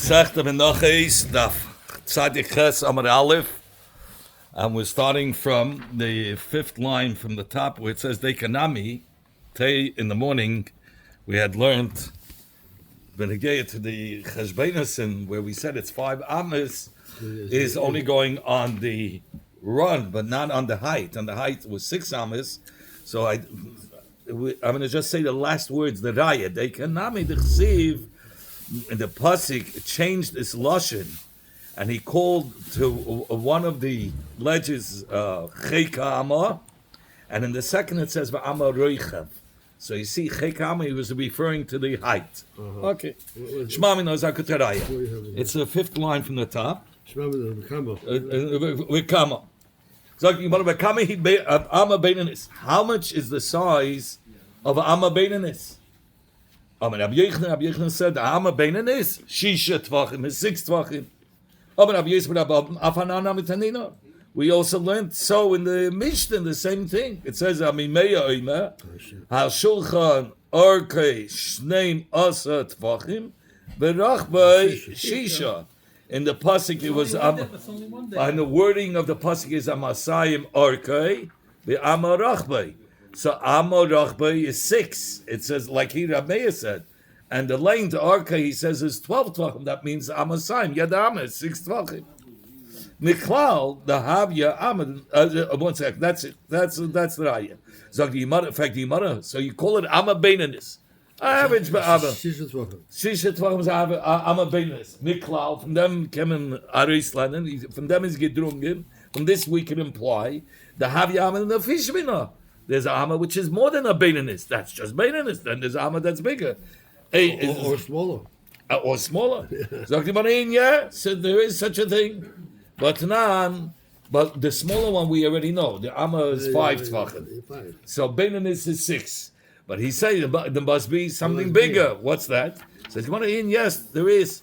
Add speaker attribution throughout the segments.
Speaker 1: Masechta Menochos, Daf Tzadik Ches Amar Aleph, and we're starting from the fifth line from the top where it says Dekanami. Today in the morning we had learned Benegeya to the Cheshbeinasin where we said it's 5 amas is only going on the run but not on the height. And the height was 6 amas. So I'm going to just say the last words, the Raya. Dekanami D'chsiv. The pasuk changed its lashon, and he called to one of the ledges Cheka Amma, and in the second it says V'Ama Roichav. So you see, Cheka Amma, he was referring to the height. Okay. Shmami knows Akutaraya. It's the fifth line from the top. V'Kama. So Amma Beinanis. How much is the size of Amma Beinanis? Aber Rabbi Yochanan said, the Amma Beinanis, Shisha Tvachim is 6 Tvachim. Aber Rabbi Yisrael Afanana Mitanina. We also learned so in the Mishnah, the same thing. It says, Amimeya Oima, Hal Shulchan Orkei Shneim Asa Tvachim, Berachbei Shisha. In the pasuk it was, and the wording of the pasuk is Amasayim Orkei, the Amarachbei. So Amor Rachbei is 6. It says, like Rabbeya said. And the lane to Arka, he says, is 12 tvachim. That means Amasayim. Yadama is 6 tvachim. Miklal, the Havya, Amad, 1 second. That's it. That's the Raya. Zog the Yimara, in fact, the Yimara. So you call it Amma Beinanis. Average Ba'ava. Shisha tvachim is Amma Beinanis. Miklal, from them came in Arislan, from them is Gedrungim. From this we can imply the Havya Amad and the Fishmina. There's a Amma which is more than a Beinanis. That's just Beinanis. Then there's a Amma that's bigger.
Speaker 2: Or smaller.
Speaker 1: Or smaller. Yeah, so there is such a thing. But the smaller one we already know. The Amma is 5 tvachim. So Beinanis is 6. But he said there must be something bigger. What's that? Says, yes, there is.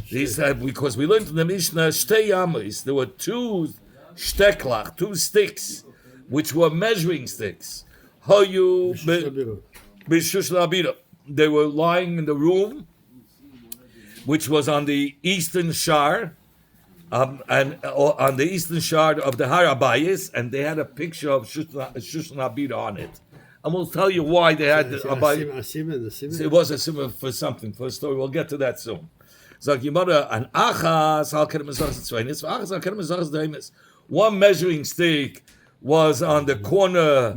Speaker 1: He said, because we learned in the Mishnah, Shtei Ammas, there were 2 steklach, 2 sticks, which were measuring sticks. They were lying in the room, which was on the eastern shore, and on the eastern shore of the Har Abayis, and they had a picture of Shushan Abira on it. And we'll tell you why they had the Abayis. It was a simmer for something, for a story. We'll get to that soon. One measuring stick was on the corner of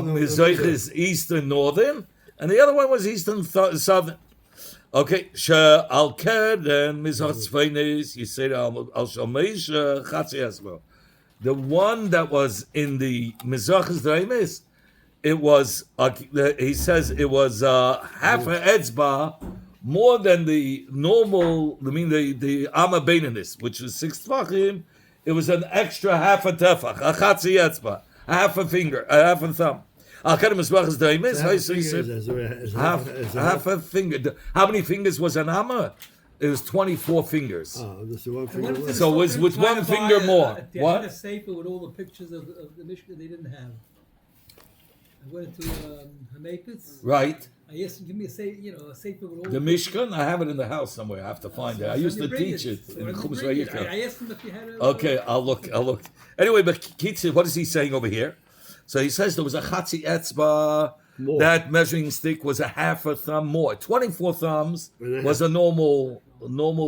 Speaker 1: Mizrach's eastern northern, and the other one was eastern southern. Okay, Al Ked and Mizrach Tzveinis, you say Al Shalmeish Chatzi Esmo. The one that was in the Mizrach's Dreimis, it was, he says it was half a etzba more than the normal, the Amma Beinanis, which was 6 tvachim. It was an extra half a tefach, a chatzi etzba, a half a finger, a half a thumb. Half a finger. How many fingers was an amma? It was 24 fingers. So it was with one finger more.
Speaker 3: What? A sefer with all the pictures of the Mishnah they didn't have. I went to Menochos.
Speaker 1: Right.
Speaker 3: I asked him, give me a sefer with all
Speaker 1: the Mishkan. I have it in the house somewhere. I have to find it. I used to teach it in Chumash Vayikra.
Speaker 3: I asked him if you had it.
Speaker 1: Okay, I'll look. Anyway, but Kitzi, what is he saying over here? So he says there was a chatzi etzba. That measuring stick was a half a thumb more. 24 thumbs was a normal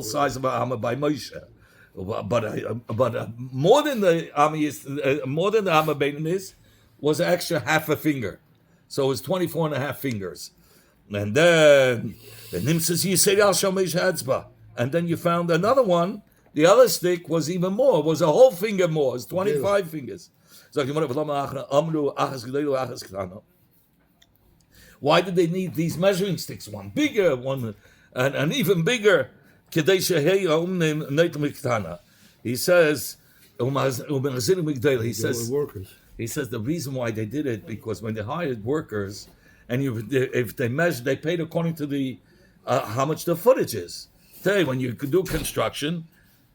Speaker 1: size of a amma by Moshe. But more than the amma Beinanis was an extra half a finger. So it was 24 and a half fingers. And then the Nim says, and then you found another one. The other stick was even more. It was a whole finger more. It was 25 fingers. Why did they need these measuring sticks? One bigger, one and even bigger. He says, he says the reason why they did it, because when they hired workers, and if they measured, they paid according to the how much the footage is. Today, when you do construction,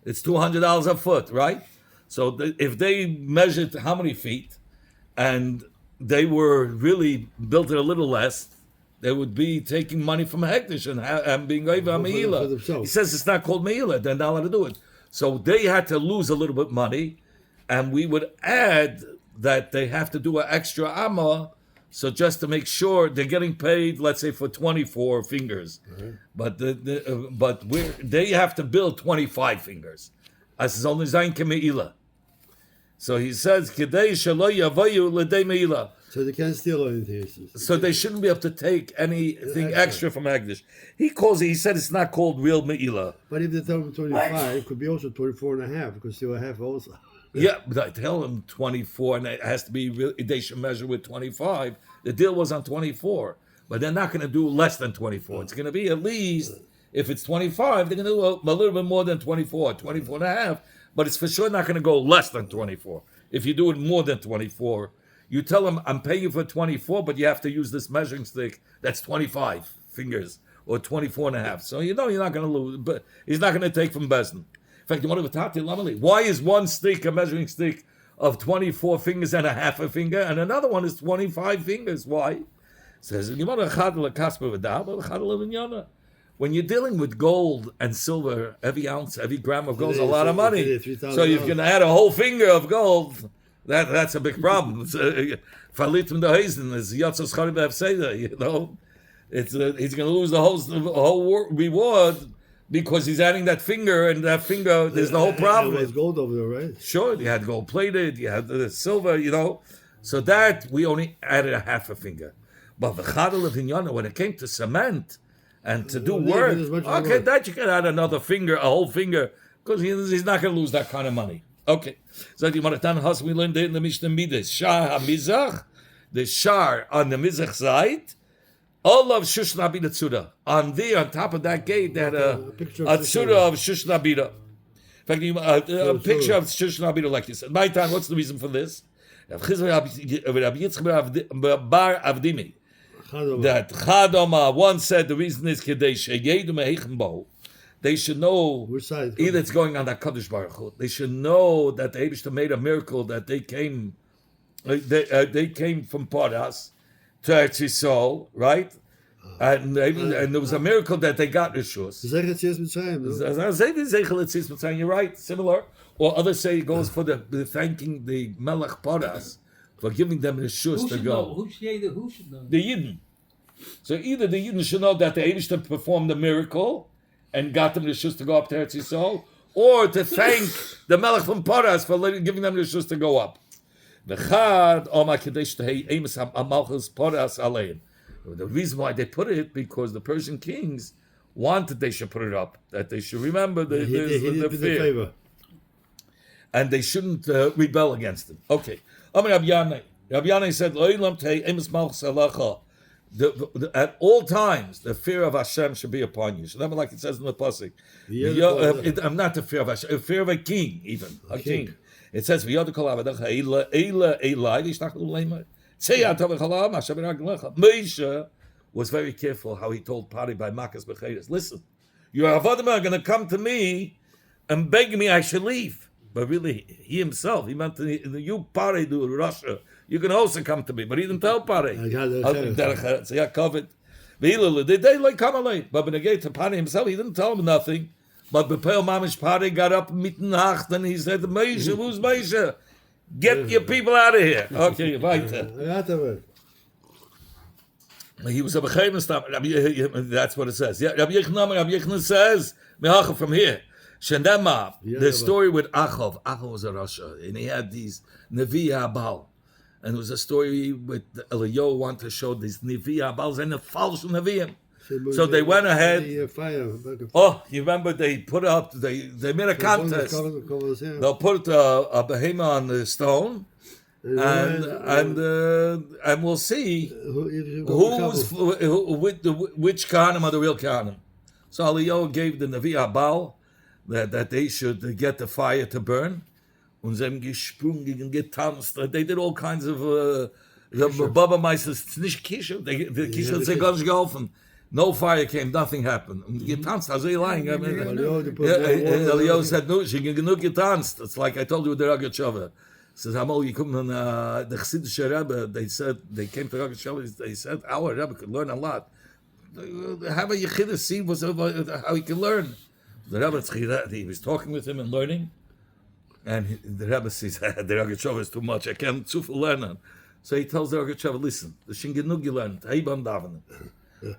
Speaker 1: it's $200 a foot, right? So if they measured how many feet, and they were really built it a little less, they would be taking money from Hektish and being over
Speaker 2: For
Speaker 1: Meila.
Speaker 2: themselves.
Speaker 1: He says it's not called Meila. They're not allowed to do it. So they had to lose a little bit money, and we would add that they have to do an extra amma. So just to make sure they're getting paid, let's say for 24 fingers, but they have to build 25 fingers. As is only zayin kemeila. So he says kedei shelo yavayu l'dei meila.
Speaker 2: So they can't steal anything.
Speaker 1: So they shouldn't be able to take anything extra from Hagdish. He said it's not called real meila.
Speaker 2: But if they tell them 25, it could be also 24 and a half. It could steal a half also.
Speaker 1: Yeah, but I tell them 24, and it has to be real, they should measure with 25. The deal was on 24, but they're not going to do less than 24. It's going to be at least, if it's 25, they're going to do a little bit more than 24, 24 and a half, but it's for sure not going to go less than 24. If you do it more than 24, you tell them, I'm paying you for 24, but you have to use this measuring stick that's 25 fingers or 24 and a half. So you know you're not going to lose, but he's not going to take from Bezdin. In fact, you want to why is one stick a measuring stick of 24 fingers and a half a finger, and another one is 25 fingers? Why? Says when you're dealing with gold and silver, every ounce, every gram of gold is a lot of money. So you can add a whole finger of gold. That's a big problem. You know, he's going to lose the whole reward. Because he's adding that finger, and that finger, there's the whole problem.
Speaker 2: There's gold over there, right?
Speaker 1: Sure, you had gold plated, you had the silver, you know. So that, we only added a half a finger. But the chadal of Inyana, when it came to cement and to do work, okay, that you can add another finger, a whole finger, because he's not going to lose that kind of money. Okay. So we learned in the Mishnah Midas, Shah HaMizach, the Shar on the Mizach side, all of Shushna Bida Tzura. On top of that gate, they had a Tzura of Shushna Bida. In fact, a picture of Shushna Bida, like you said. My time, what's the reason for this? That Chadoma once said the reason is they should know either it's going on that Kaddish Baruch Hu. They should know that the Eibishter made a miracle that they came from Paras to Eretz Yisrael, right? And there was a miracle that they got Rishus. You're right, similar. Or others say it goes for the thanking the Melech Paras for giving them Rishus to go.
Speaker 3: Who should know?
Speaker 1: The Yidden. So either the Yidden should know that the Eibishter performed the miracle and got them Rishus to go up to Eretz Yisrael, or to thank the Melech from Paras for giving them Rishus to go up. The reason why they put it, because the Persian kings wanted they should put it up, that they should remember the fear, and they shouldn't rebel against it. Okay. Rabbi Yanai said, at all times, the fear of Hashem should be upon you. So remember, like it says in the pasuk, I'm not the fear of Hashem, the fear of a king, even a king. It says, Moshe was very careful how he told Pari by Makas Becheres, listen, your Avodim are going to come to me and beg me I should leave. But really, he himself, he meant you Pari do Russia, you can also come to me. But he didn't tell Pari. So he covered. But when they gave to Pari himself, he didn't tell him nothing. But Bepel Mamish Pari got up mid-nacht and he said, Moshe, who's Moshe? Get your people out of here. Okay, weiter. He was a Becherim stam. That's what it says. Yeah, Rabbi Yechna says, Mehacha from here. Shendema, the story with Achov. Achov was a Rasha, and he had these Nevi Abal. And it was a story with Eliyahu wanted to show these Nevi Abals and the false Nevi'im. So they went ahead. Oh, you remember they put up, they made a contest. They'll put a behemoth on the stone, and we'll see which Kahanim are the real Kahanim. So Eliyahu gave the Nevi Abal that they should get the fire to burn. Und sie haben gesprungen und getanzt. They did all kinds of Baba Meisters. It's nicht Kisha. The Kisha hat sich gar nicht geholfen. No fire came, nothing happened. Und getanzt, also you're lying. Eliyahu said, no, she can genug getanzt. It's like I told you with the Rogatchover. Says, Hamol, you come on the Chassidish Rebbe, they came to Rogatchover, they said, our Rebbe could learn a lot. Have a Yechidus, see how he can learn. The Rebbe, he was talking with him and learning, and the Rebbe says, the Rogatchover is too much, I can't too learn. So he tells the Rogatchover, listen, the Shingenugi learned, Heiban Davening.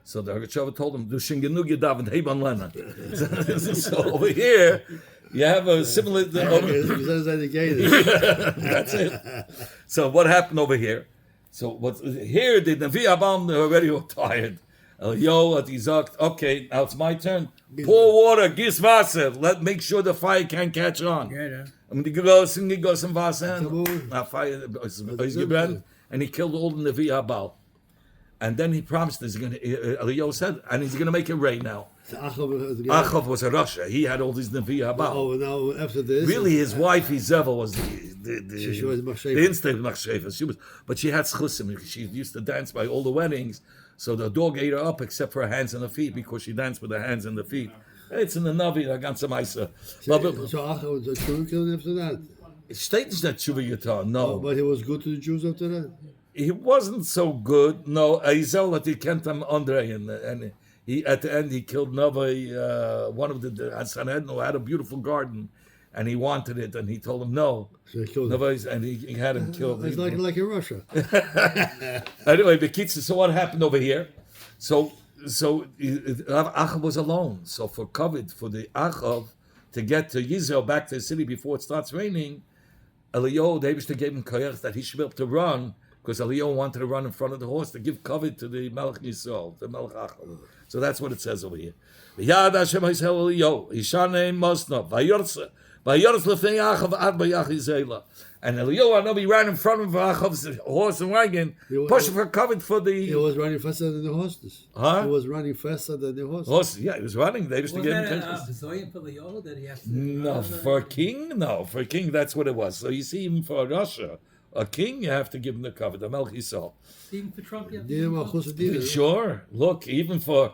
Speaker 1: So the Rogatchover told him, do Shingenugi Daven, Heiban learn. So over here, you have a similar. That's it. So what happened over here? So what here? The Navi Abam already were tired. Yo, okay, now it's my turn. Pour water, gis Wasser. Make sure the fire can't catch on. I'm going to go some Wasser. Fire is gebrannt, and he killed all the Navi Abal. And then he promised he's going to. Eliyahu said, and he's going to make it rain now. Achav was a Russia. He had all these Navi Abal.
Speaker 2: Oh, now after this,
Speaker 1: really, his wife Izeva was the instant machsheva. But she had schusim. She used to dance by all the weddings. So the dog ate her up except for her hands and her feet because she danced with her hands and the feet. It's in the Navi. I got some ice.
Speaker 2: So Achav was a Jew killed after that.
Speaker 1: It states that Tshuva Yata. No,
Speaker 2: but he was good to the Jews after that.
Speaker 1: He wasn't so good. No, Izel that he kent him Andre and he at the end he killed Nava, one of the Sanhedrin who had a beautiful garden, and he wanted it, and he told him no.
Speaker 2: So he killed
Speaker 1: him. And he had him killed.
Speaker 2: It's like in Russia.
Speaker 1: Anyway, Bekitza, so what happened over here? So Achav was alone. So for COVID, for the Achav to get to Yisrael back to the city before it starts raining, Eliyahu, the Eibishter gave him koyach that he should be able to run, because Eliyahu wanted to run in front of the horse to give covet to the Melech Yisrael, the Melech Achav. So that's what it says over here. V'yad Hashem Yisrael Eliyahu, Yishanei Mosna, V'yorz lefnei Achav ad Bayach Yisrael. And Eliyahu, I know he ran in front of Achav's horse and wagon, pushing for covet for the...
Speaker 2: He was running faster than the horses.
Speaker 1: Huh?
Speaker 2: He was running faster than the horses.
Speaker 1: Yeah, he was running. They used to get him... No, for a king? No, for a king, that's what it was. So you see, even for Russia, a king, you have to give him the cover, the Melch Yisrael.
Speaker 3: Even for Trump, you have to
Speaker 1: Sure. Look, even for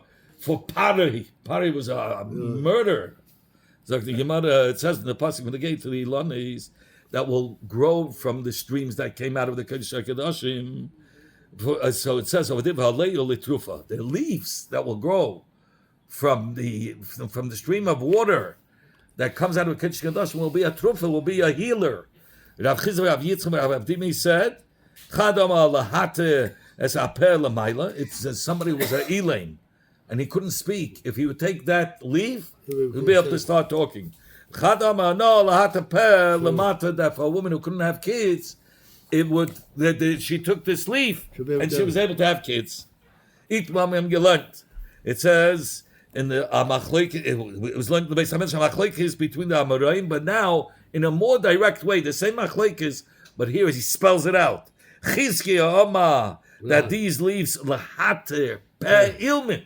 Speaker 1: Pari was a murder. So the Gemara, it says in the pasuk when they get to the Ilanis, that will grow from the streams that came out of the Kodesh HaKadoshim. So it says over there, the leaves that will grow from the stream of water that comes out of the Kodesh HaKadoshim will be a trufa, will be a healer. Rav Chizra Rav Yitzchak Rav Dimi said, it says somebody was an Elaine and he couldn't speak. If he would take that leaf, he would be able to start talking. That for a woman who couldn't have kids, she took this leaf and she was able to have kids. It says in the it was learned the base is between the Amoraim, but now in a more direct way, the same machlekes, but here he spells it out. That these leaves lahater pe ilmin,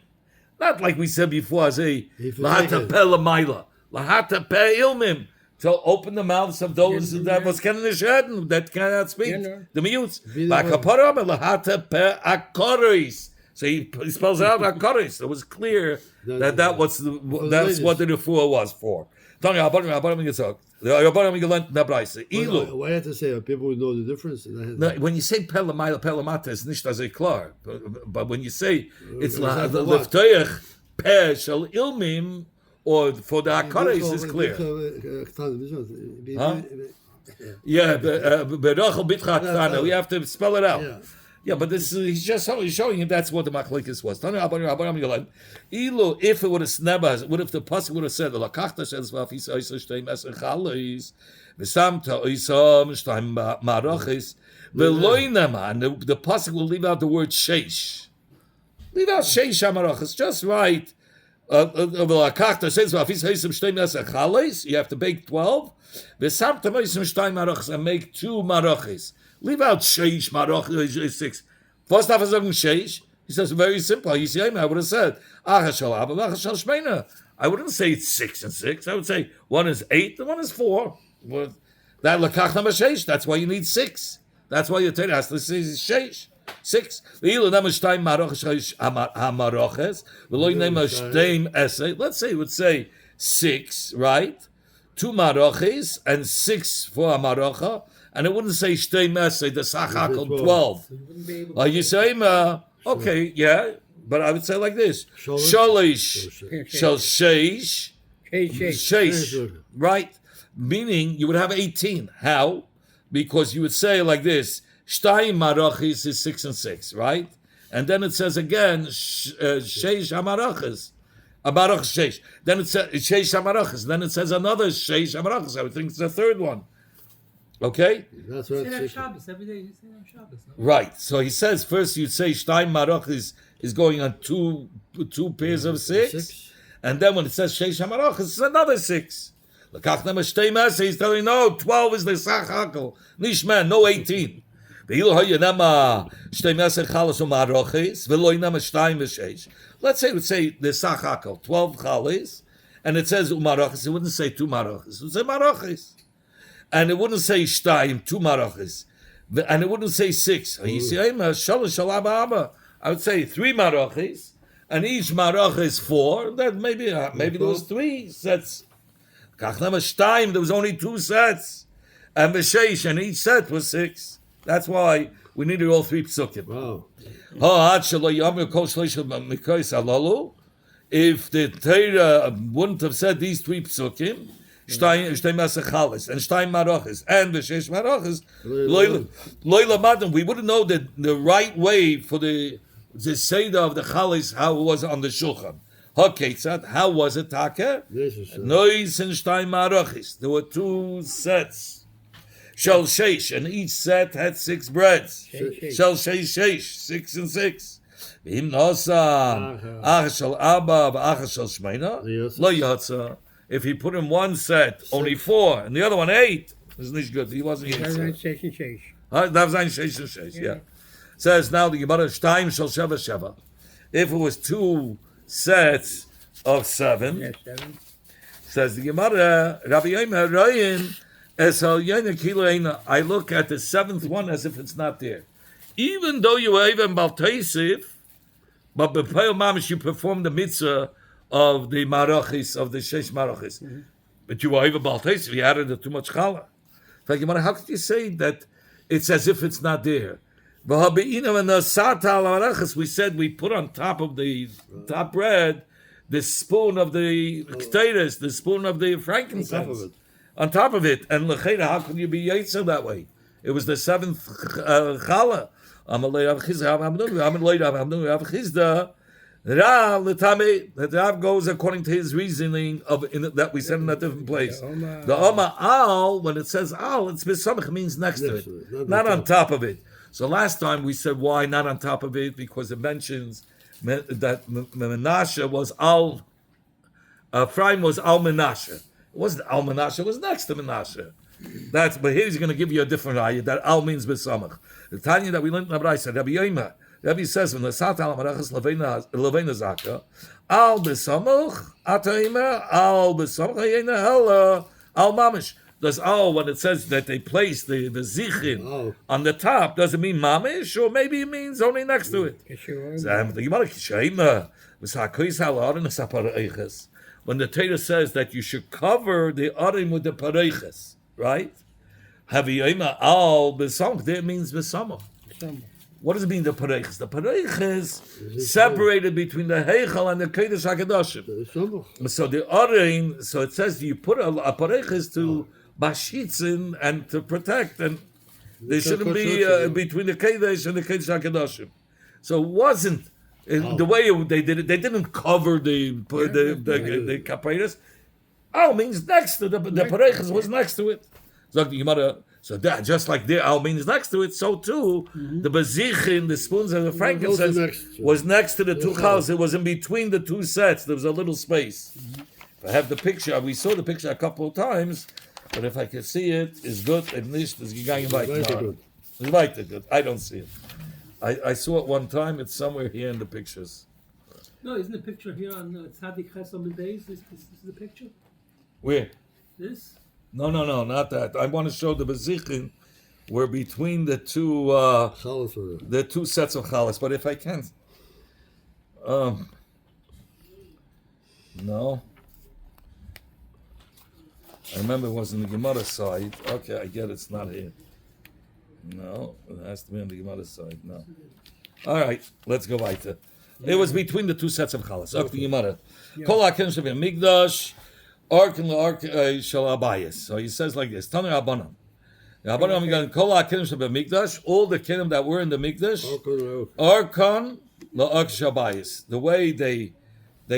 Speaker 1: not like we said before, lahater pe lamaila. Lahata pe ilmim, to open the mouths of those that was that cannot speak. The mutes. Lahata pe akoris. So he spells out akoris. It was clear that's what the refuah was for.
Speaker 2: Why I have to say people would know the difference?
Speaker 1: No, when you say pelamata, it's nicht as a klar. But when you say it's leftayach pe shel ilmim, or for the Akaris is clear. We have to spell it out. Yeah, but he's showing you that's what the Machlekes was. If it would have snebas, what if the pasuk would have said the Lakachta says and the pasuk will leave out the word sheish. Leave out sheish amarachis. Just right. You have to bake 12. And make 2 marachis. Leave out sheish marachis 6. First half is sheish. He says very simple. I would have said I wouldn't say it's 6 and 6. I would say one is 8 and one is 4. That lakachna sheish. That's why you need 6. That's why your Torah has to say sheish. 6. Let's say it would say 6, right? 2 maroches and 6 for a marocha, and it wouldn't say shtei meseh, the sachakel
Speaker 2: 12.
Speaker 1: 12.
Speaker 3: So you wouldn't be able
Speaker 1: Are
Speaker 3: to
Speaker 1: you saying, okay, yeah, but I would say like this. Shalish shall sheish, sheish, right? Meaning you would have 18. How? Because you would say like this, shtayim marachis is 6 and 6, right? And then it says again, sheish hamarachis. Amarach sheish. Then it says sheish hamarachis. Then it says another sheish hamarachis. I would think it's the third one. Okay?
Speaker 2: That's
Speaker 3: say
Speaker 2: what
Speaker 3: that
Speaker 2: it's
Speaker 3: Shabbos every day. You say that Shabbos. No?
Speaker 1: Right. So he says first you'd say shtayim marachis is going on two pairs of 6. And then when it says sheish hamarachis, it's another 6. He's telling no, 12 is the sachakel. Nishman, no 18. Let's say the sachakel, 12 chalis, and it says umarachis. It wouldn't say 2 marachis. It would say marachis. And it wouldn't say shtayim, 2 marachis. And it wouldn't say 6. I would say 3 marachis, and each marach is 4. Then maybe there was 3 sets. There was only 2 sets, and b'sheish, and each set was 6. That's why we needed all 3 psukim.
Speaker 2: Wow.
Speaker 1: If the Torah wouldn't have said these 3 psukim, shtay masachalis and shtay marachis and b'sheish marachis, loyla madam, we wouldn't know the right way for the seder of the chalis, how it was on the shulchan. How was it, Taka? Nois and Shtayim Marachis. There were 2 sets. Shel Sheish, and each set had 6 breads. Shel Sheish, 6 and 6. V'im Nosan, Ach Shel Abba, Ach Shel Shmeina, Lo Yotza. If he put in one set, only 4, and the other one 8, it's not good. He wasn't here. That was Sheish and Sheish, yeah. Says now the Gemara, Shtayim Shel Sheva Sheva. If it was 2 sets of 7.
Speaker 3: Yes, 7.
Speaker 1: Says the Gemara, Rabbi Yomer Ryan, I look at the 7th one as if it's not there. Even though you were even Baltaisiv, but b'peil mamish you performed the mitzvah of the marachis, of the shesh marachis. Mm-hmm. But you were even Baltaisiv, you added too much challah. How could you say that it's as if it's not there? We said we put on top of the top bread the spoon of the potatoes, the spoon of the frankincense on top of it. And l'cheira, how could you be yetzer that way? It was the 7th challah. The Rav goes according to his reasoning that we said in a different place. The Oma al, when it says al, it's besamach, means next to it, not on top of it. So last time we said why not on top of it, because it mentions that Menashe was al, Ephraim was al Menashe. It wasn't al Menashe, it was next to Menashe. But here he's going to give you a different ayah, that al means besamach. The Tanya that we learned in the Brayso, Rabbi Yomer, Rabbi says, when the Sat al Marachas Levena Zaka, al besamach, Atayma, al besamach, Hayena hella, al mamish. Does when it says that they place the zichin on the top, does it mean mamish, or maybe it means only next to it? When the Torah says that you should cover the arim with the pareiches, right? Haviyema al besamach, there means besamach. What does it mean, the pareiches? The pareiches separated between the heichal and the kodesh hakadoshim. So the arim, so it says you put a pareiches to bashitzin and to protect, and they shouldn't be between the Kodesh and the Kodesh HaKadoshim. So it wasn't the way they did it. They didn't cover the kapiras. Al means next to the pareiches was next to it. So that just like the al means next to it, so too the bazichin, the spoons and the frankincense was next to the 2 chalas. It was in between the 2 sets. There was a little space. If I have the picture, we saw the picture a couple of times. But if I can see it, it's good. At least it's going good. I don't see it. I saw it one time. It's somewhere here in the pictures.
Speaker 3: No, isn't the picture here on Tzadik Chesam Days? This is the picture?
Speaker 1: Where?
Speaker 3: This?
Speaker 1: No, not that. I want to show the bezichin were between the 2 the 2 sets of chalas. But if I can, no. I remember it was on the Gemara side. Okay, I get it's not here. No, it has to be on the Gemara side. No. All right, let's go weiter. It was between the two sets of chalas. Okay, the Gemara. Kol haken shavim migdash, ark and ark shel abayis. So he says like this: Tanu Rabbanan. The Rabbanan again. Kol haken shavim migdash. All the kelim that were in the migdash, arkan la'ark shel abayis. The way they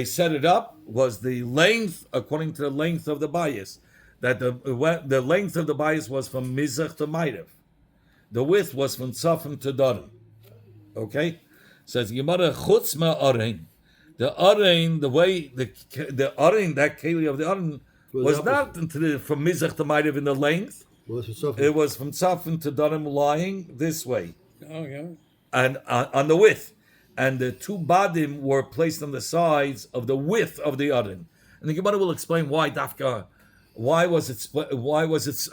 Speaker 1: set it up was the length according to the length of the bayis. That the length of the bayis was from mizrach to ma'ariv. The width was from tzafim to darim. Okay, says Gemara chutz ma'arein. The arein, the way the arein, that keli of the arein was not from mizrach to ma'ariv in the length. It was from tzafim to darim lying this way.
Speaker 4: Oh yeah.
Speaker 1: And on the width, and the two badim were placed on the sides of the width of the arein. And the Gemara will explain why dafka. Why was it?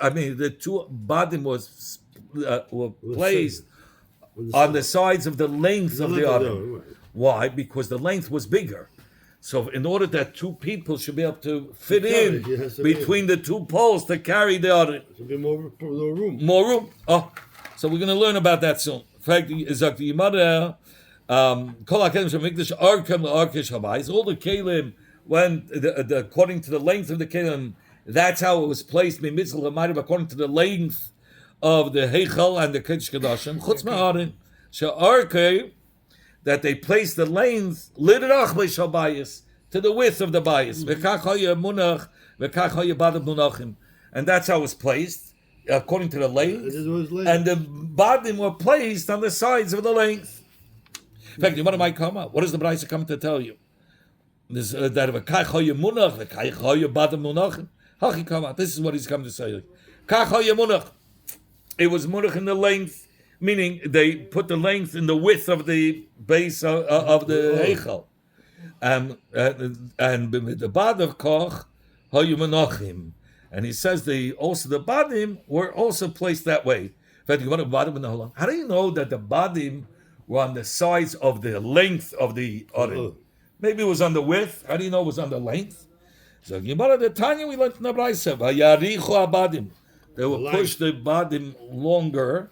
Speaker 1: I mean, the two badim were placed on the sides of the length of the arein. Why? Because the length was bigger. So in order that two people should be able to fit in between the two poles to carry the arein.
Speaker 2: There should be more room.
Speaker 1: More room. Oh, so we're going to learn about that soon. In fact, all the kelim when according to the length of the kelim, that's how it was placed. According to the length of the heichal and the Kodesh Kodashim, chutz ma'arin, she'arkei, that they placed the length liderach b'shabayis to the width of the bayis. V'kach haya munach, v'kach haya badav munachim, and that's how it was placed according to the length. And the badim were placed on the sides of the length. In fact, what might come up? What does the Brayso come to tell you? This that v'kach haya munach, v'kach haya badav munachim. Hachi come out. This is what he's come to say. Kach haya munach. It was munach in the length, meaning they put the length in the width of the base of the heichal, and the bad of koch hayu menachim, and he says the badim were also placed that way. How do you know that the badim were on the sides of the length of the arein? Maybe it was on the width. How do you know it was on the length? So the Tanya we learned in the Brayso, vayarichu abadim. They will push the badim longer.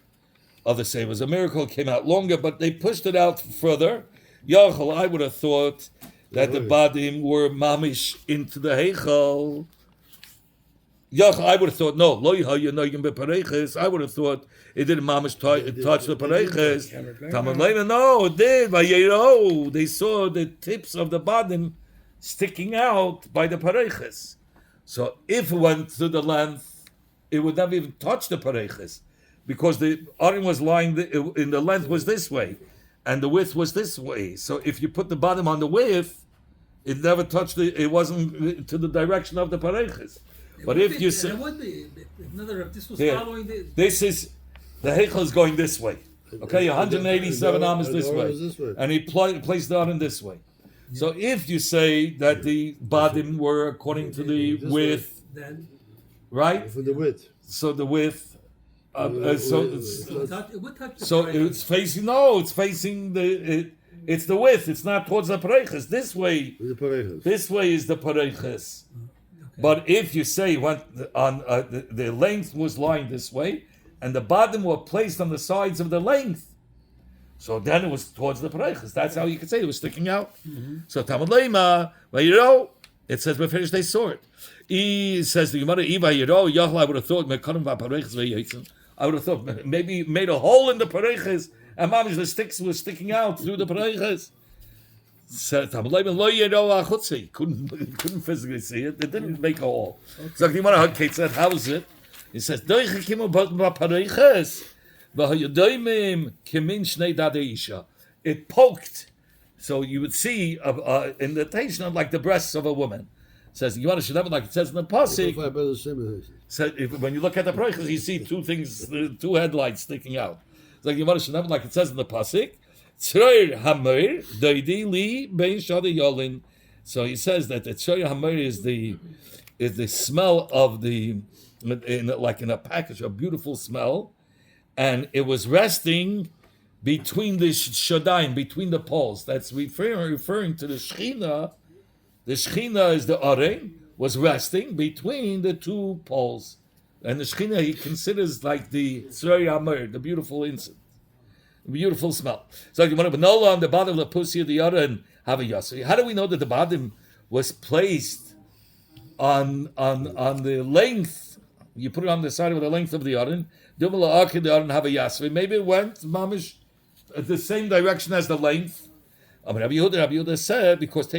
Speaker 1: Others say it was a miracle, it came out longer, but they pushed it out further. Yachal, I would have thought that the badim were mamish into the heichal. Yachal, I would have thought, no, lo yahaya noigim bepareches. I would have thought it didn't mamish touch the pareches. Talmud Lema, no, it did. Vayero, they saw the tips of the badim sticking out by the pareches. So if it went to the length, it would never even touch the pareches, because the arein was lying in the length was this way, and the width was this way. So if you put the bottom on the width, it never touched it wasn't to the direction of the pareches. But if you say,
Speaker 3: if this was following
Speaker 1: this is the heichal is going this way. Okay, 187 amas this way, and he placed the arein this way. So if you say that the badim were according to the width,
Speaker 3: then
Speaker 1: right?
Speaker 2: For the width.
Speaker 1: So the width.
Speaker 3: it would touch the
Speaker 1: So
Speaker 3: pareches.
Speaker 1: it's facing. No, it's facing the. It's the width. It's not towards the pareches. This way. This way is the pareches.
Speaker 3: Okay.
Speaker 1: But if you say the length was lying this way, and the bottom were placed on the sides of the length, so then it was towards the pareches. That's how you could say it was sticking out.
Speaker 3: Mm-hmm.
Speaker 1: So Talmud Lema, well, it says we finished. They saw it. He says the Gemara, I would have thought I would have thought maybe made a hole in the pareches, and mamish the sticks were sticking out through the pareches. Said Talmud Lema, couldn't physically see it. They didn't make a hole. So the Gemara said, how is it? He says, it poked, so you would see in the Tashna like the breasts of a woman. It says you should have it like it says in the pasuk. So when you look at the pareches, you see two things, two headlights sticking out. It's like you should have it like it says in the pasuk. So he says that the tzroir hamir is the smell of like in a package, a beautiful smell, and it was resting between the shadayim, between the poles. That's referring to the Shechina. The Shechina is the arein, was resting between the two poles. And the Shechina he considers like the Tzrei Amir, the beautiful incense, the beautiful smell. So you want to know on the bottom of the pussy of the other and have a yasri. How do we know that the bottom was placed on the length? You put it on the side of the length of the other. The other have a yasri. Maybe it went mamish the same direction as the length. Rabbi Yehuda said, because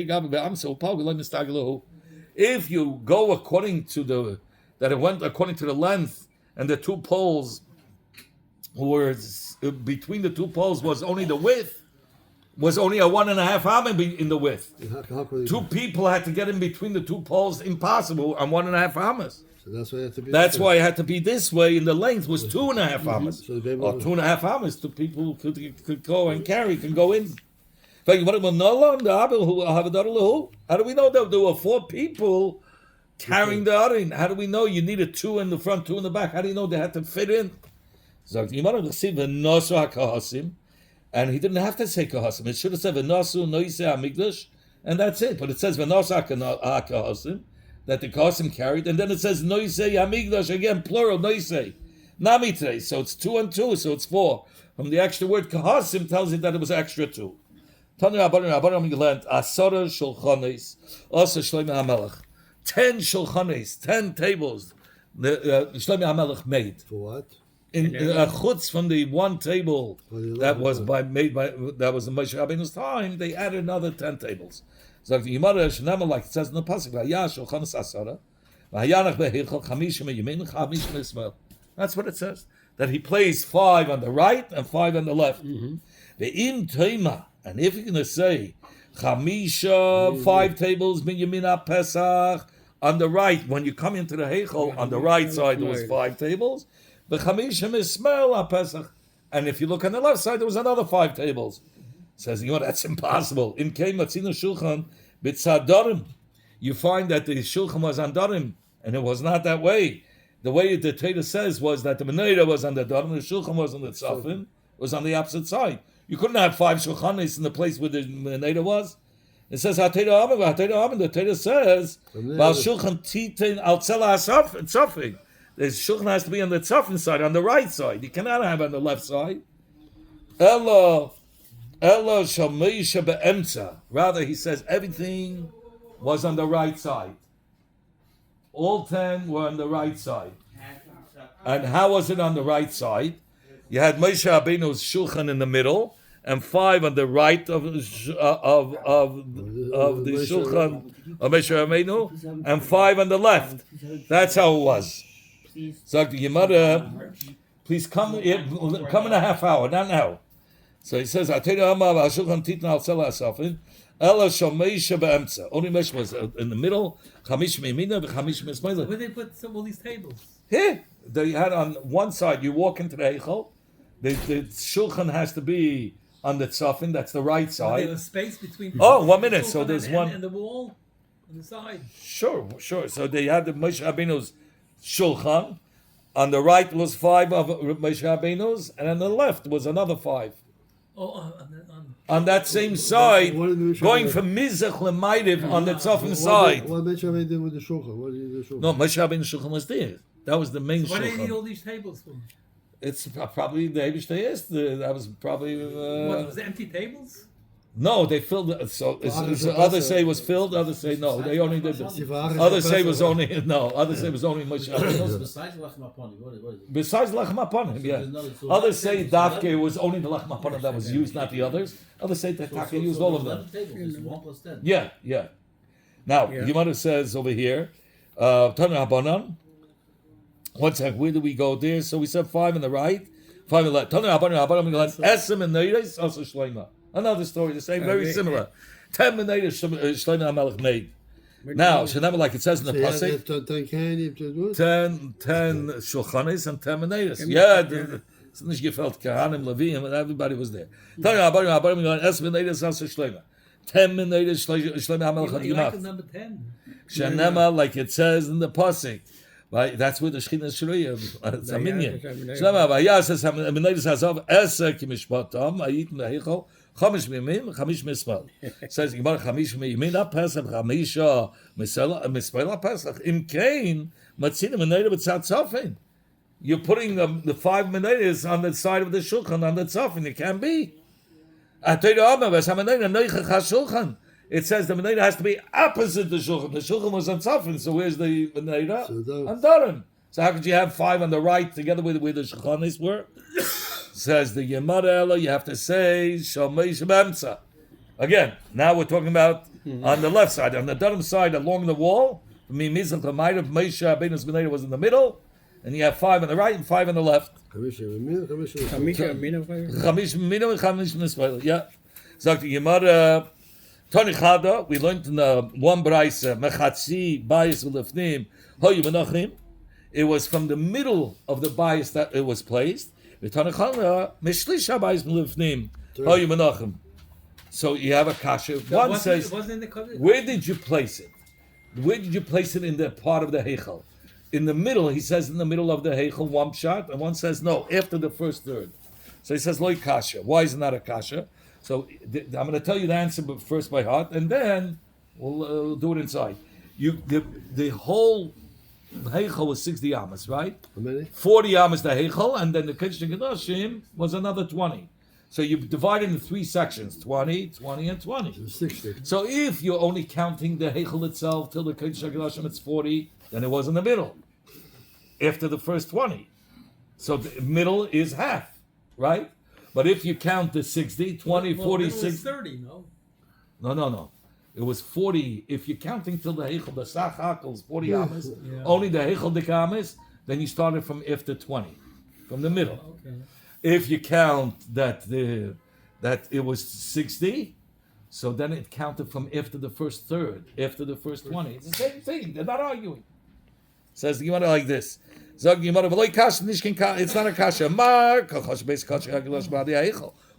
Speaker 1: if you go according to it went according to the length, and the two poles were between the two poles was only the width, was only a 1.5 amen in the width. Two people had to get in between the two poles, impossible, on 1.5 amas.
Speaker 2: So that's why it had to be.
Speaker 1: That's why it had to be this way, and the length was 2.5 amas.
Speaker 2: So
Speaker 1: or 2.5 amas, two people could go and carry, can go in. How do we know that there were 4 people carrying the arin? How do we know you needed 2 in the front, 2 in the back? How do you know they had to fit in? And he didn't have to say kahasim. It should have said v'nasu noise amigdash, and that's it. But it says v'nasu kahasim, that the kahasim carried, and then it says noise amigdash again, plural noise namitre. So it's 2 and 2, so it's 4. From the extra word kahasim tells you that it was extra 2. Tanu Rabbanim learned asara shulchanes, also Shlomo HaMelech, 10 shulchanes, 10 tables. The Shlomo HaMelech made.
Speaker 2: For what?
Speaker 1: In a chutz from the one table that was made by that was in Moshe Rabbeinu's time, they added another 10 tables. So the Yimara Shnema, like it says in the pasuk, that's what it says. That he placed 5 on the right and 5 on the left. The im teima, and if you're going to say chamisha 5 tables min yamina pesach on the right, when you come into the heichal on the right side there was 5 tables. And if you look on the left side, there was another 5 tables. Says, that's impossible. In shulchan b'tzadarim, you find that the shulchan was on darim, and it was not that way. The way the Torah says was that the menorah was on the darim, the shulchan was on the tzafin, was on the opposite side. You couldn't have 5 shulchanis in the place where the menorah was. It says, the Torah says, shulchan titin al tzela tzafin. The shulchan has to be on the tzafin side, on the right side. You cannot have it on the left side. Elo shameisha be'emtza. Rather, he says everything was on the right side. All 10 were on the right side. And how was it on the right side? You had Moshe Rabbeinu's shulchan in the middle, and 5 on the right of the shulchan of Moshe Rabbeinu, and 5 on the left. That's how it was. So your mother, please come in a half hour, not now. So he says, only Moshe was in the middle. Where
Speaker 3: they put all these tables?
Speaker 1: Here, they had on one side. You walk into the heichal. The shulchan has to be on the tzafin. That's the right side.
Speaker 3: There was space between.
Speaker 1: Oh, 1 minute. So there's one
Speaker 3: and the wall on the side.
Speaker 1: Sure. So they had the Moshe Rabbeinu's shulchan. On the right was 5 of Moshe Rabbeinu's, and on the left was another 5. On that same side, going from Mizrach Lemaidiv on the tzafin side.
Speaker 2: What Moshe Rabbeinu did with the shulchan? What did he do with the shulchan?
Speaker 1: No, Moshe Rabbeinu's shulchan was there. That was the main shulchan.
Speaker 3: Why do you need all these tables for?
Speaker 1: It's probably the Eibush Teyes. That was probably.
Speaker 3: What, was it empty tables?
Speaker 1: No, they filled it. So others say it was filled. Others say no. They only did this. Others say it was only no. Others say it was only Moshe Rabbeinu.
Speaker 4: Besides Lachem Aponim, what is it?
Speaker 1: Besides Lachem Aponim, yeah. Others say Davke was only the Lachem Aponim that was used, not the others. Others say that Taka used all of them.
Speaker 4: It's 1 plus 10.
Speaker 1: Yeah. Now, Gemara says over here, Tanu Rabbanan. One sec, where do we go there? So we said 5 on the right, 5 on the left. Tanu Rabbanan, Esem and Neiris, also Shloima. Another story, the same, very similar. 10 Neiris Shloima HaMelech made. Now, Shanama, like it says in the pasuk, 10 Shulchanis and 10 Neiris. Yeah, it's not gefällt Kahanim, Leviim, and everybody was there. Tanu Rabbanan, Esem and Neiris, also Shloima. 10 Neiris Shloima HaMelech had
Speaker 3: You like
Speaker 1: gemacht.
Speaker 3: number 10.
Speaker 1: Shanama, like it says in the pasuk. Right, that's where the Shechina is Shuriyah. It's a minion. Shlema, Vayas says, Amenayis Hazav, Esa Kimishpatam, Ayitim Lehichol, Chamish Mimim, Chamish Mismal. Says, Gemara Chamish Mimim, Pesach, Chamisha, Mispela Pesach. Im Kain, Matzina Menorah b'tzad tzafin. You're putting the 5 menorahs on the side of the shulchan on the tzafin. It can't be. It says the menorah has to be opposite the shulchan. The shulchan was on tzafin, so where's the menorah? On darim. So how could you have 5 on the right together with where the shulchanis were? Says the Gemara, you have to say Shalmei Shememsa. Again, now we're talking about on the left side, on the darim side along the wall. Mimizal Tamayrav Moshe Rabbeinu's menorah was in the middle, and you have 5 on the right and 5 on the left.
Speaker 2: Chamish Mina.
Speaker 1: Chamish Mina and Chamish Nisrael. Yeah. Sagt die Gemara, Tony Chada, we learned in the one brayse, Mechatzi Bayis Ulefnim, Hoyu Menachim. It was from the middle of the bias that it was placed. Tony Chada, Meshlisha Bayis Ulefnim, Hoyu Menachim. So you have a kasha. One says, where did you place it? Where did you place it in the part of the heichal? In the middle, he says in the middle of the heichal, one shot, and one says no, after the first third. So he says, Loi kasha. Why is it not a kasha? So I'm going to tell you the answer first by heart, and then we'll do it inside. The whole heichal was 60 amas, right? 40 amas the heichal, and then the Kiddush Kedoshim was another 20. So you divide it into 3 sections, 20, 20, and 20.
Speaker 2: 60.
Speaker 1: So if you're only counting the heichal itself till the Kiddush Kedoshim, it's 40, then it was in the middle, after the first 20. So the middle is half, right? But if you count the 60, 20, 40, 60...
Speaker 3: 30, no?
Speaker 1: No. It was 40. If you're counting till the heichal, the sach hakel is 40 amas,
Speaker 3: Yeah.
Speaker 1: only the heichal dekamas, then you started from after 20, from the middle.
Speaker 3: Okay.
Speaker 1: If you count that it was 60, so then it counted from after the first third, after the first 20. It's the same thing. They're not arguing. Says the Gemara like this. It's not a kasha.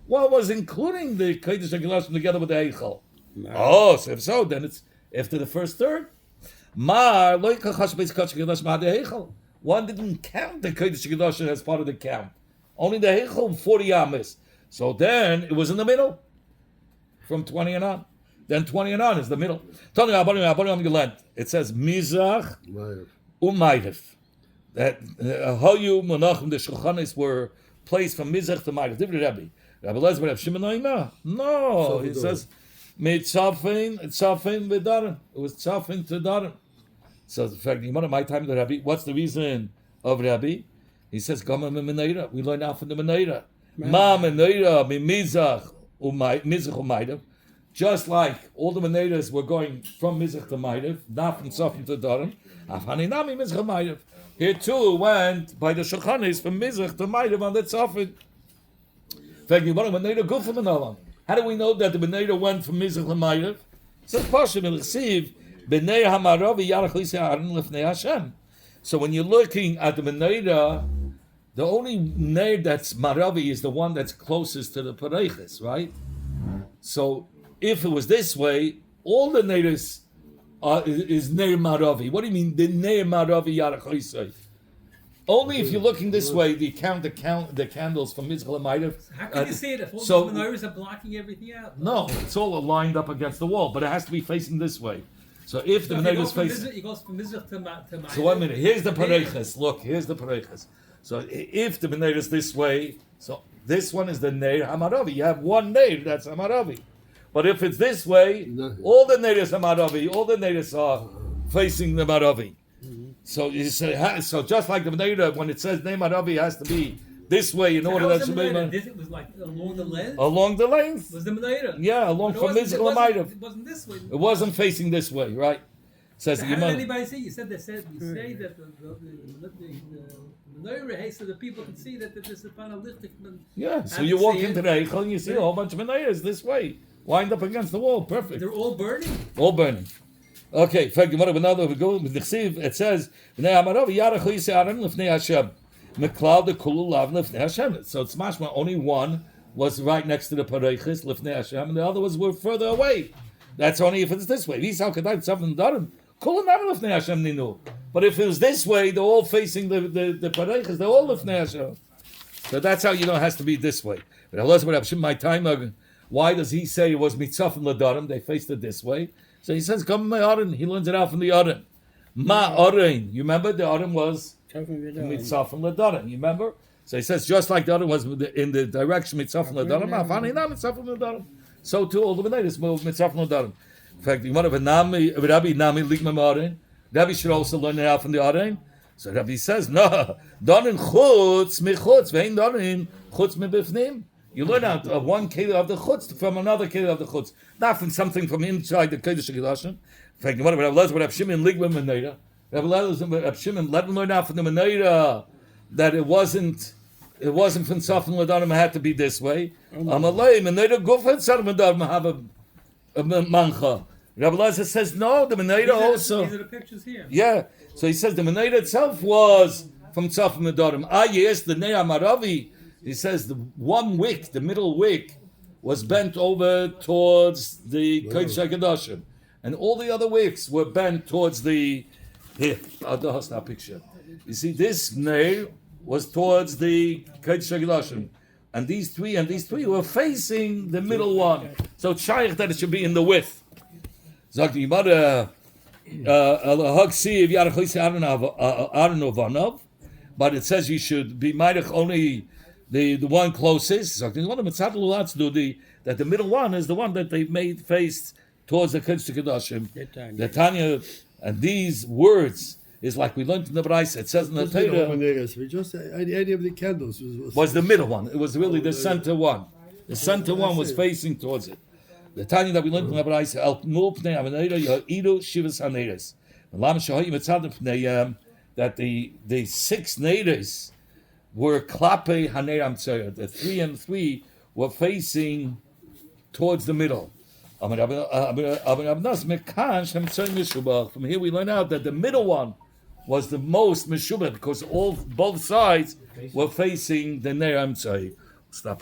Speaker 1: What was including the Kodesh HaGilashim together with the Eichel? Oh, so if so, then it's after the first third. One didn't count the Kodesh HaGilashim as part of the count. Only the Heichel, 40 amas. So then it was in the middle, from 20 and on. Then 20 and on is the middle. It says Mizrach Umayrev. That Hoyu Menachim, the Shulchanis were placed from Mizrach to Mayrev. Different Rabbi. Rabbi Lezer, Rabbi Shimon Oima. No, it says Mitzafin V'Darim. It was Tzafin to Darim. So in fact, my time the Rabbi. What's the reason of Rabbi? He says, Gama Menorah. We learn out from the Menorah. Ma Menorah, Mizrach Umayrev. Just like all the Menorahs were going from Mizrach to Mayrev, not from Tzafin to Darim. Afaninami Mizrach Mayrev. Here too went by the Shulchanis from Mizrach to Mayrev on the Tzafin. How do we know that the Menorah went from Mizrach to Mayrev? It says, Pasha Melchsiv, B'nei Hamaravi Yarach Lisei Aaron Lefnei Hashem. So when you're looking at the Menorah, the only Neir that's Maravi is the one that's closest to the Pareiches, right? So if it was this way, all the Neirs is Neir Maravi. What do you mean, the Neir Maravi Yarach Lisei? Only if you're looking this way, the candles from Mizrach and Mayrev.
Speaker 3: How can you see it if all the menorahs are blocking everything out?
Speaker 1: No, it's all lined up against the wall, but it has to be facing this way. So if the menorah is facing,
Speaker 3: it goes from Mizrach to Mayrev.
Speaker 1: So 1 minute. Here's the pareiches. Look, here's the pareiches. So if the menorah is this way, so this one is the Neir Hamaravi. You have one Neir that's Hamaravi. But if it's this way, all the Neirs Hamaravi, all the Neirs are facing the Maravi. So you say, so just like the menorah, when it says Neir Maravi, it has to be this way in order that should be.
Speaker 3: It was like along the length.
Speaker 1: Along the length.
Speaker 3: Was the menorah?
Speaker 1: Yeah, along from Mizrach and Mayrev.
Speaker 3: It wasn't this way.
Speaker 1: It wasn't facing this way, right? Says
Speaker 3: So
Speaker 1: the
Speaker 3: how did
Speaker 1: Gemara.
Speaker 3: anybody see? You say that the menorah, so the people can see that there's a pan of lichtik.
Speaker 1: Yeah, so you walk into the Eichel and you see a whole bunch of menorahs this way, wind up against the wall, perfect.
Speaker 3: They're all burning.
Speaker 1: All burning. Okay, in fact, another we go with the chsiv. It says, "Bnei Amarav Yarach Lisei Aaron Lefnei Hashem." MeKlal the Kulu Lav Lefnei Hashem. So it's mashma. Only one was right next to the Pareiches Lefnei Hashem, and the other ones were further away. That's only if it's this way. Visal Kedai Tzavim Darim Kulu Nav Lefnei Hashem Ninu. But if it was this way, they're all facing the Pareiches. They're all Lefnei Hashem. So that's how you know it has to be this way. But my time. Why does he say it was Mitzafim Ladarim? They faced it this way. So he says, "Come my Aaron." He learns it out from the Aaron. Ma Orein. You remember the Orein was Mitzafim Ladarim. You remember? So he says just like the other was in the direction Mitzafim Ladarim. Afani na Mitzafim Ladarim. So too all the Benedis move Mitzafim Ladarim. In fact, you want to have a Rabbi Nami Ligma Orein. Rabbi should also learn it out from the Orein. So Rabbi says, no, Darin Chutz Michutz, Vein Darin Chutz Mibifnim. You learn out of one keli of the chutz from another keli of the chutz, not from something from inside the kodesh hakadoshim. In fact, you want to have Reb Shimon Ligma Menorah. Reb Shimon let him learn out from the Menorah that it wasn't from Safin Ladarim. It had to be this way. Amalei Menorah Gufet Safin Ladarim have a mancha. Rabbi Lezer says no. The Menorah also.
Speaker 3: These are the pictures here.
Speaker 1: Yeah. So he says the Menorah itself was from Safin Ladarim. Yes, the Nea Maravi. He says the one wick, the middle wick, was bent over towards the Kodesh HaKadoshim. And all the other wicks were bent towards the... Here, the Hosna picture. You see, this nail was towards the Kodesh HaKadoshim. And these three were facing the middle one. So it's shaykh that it should be in the width. Sagt die Gemara, Hag Siv Yarach Aronov, but it says you should be Meidach only the one closest. So one of the that the middle one is the one that they made faced towards the Kodesh HaKadoshim. The Tanya, and these words is like we learned in the Braisa. It says in the Torah.
Speaker 2: We just any of the candles
Speaker 1: was the middle one. It was really the center one. The center one was facing towards it. The Tanya that we learned in the Braisa, El Pnul Pnei Avanera Ya'idu Shivas Haneres. That the 6 naders were klape haneram tzayah. The 3 and 3 were facing towards the middle. From here we learn out that the middle one was the most meshubah because both sides were facing the neram tzayah. Stop.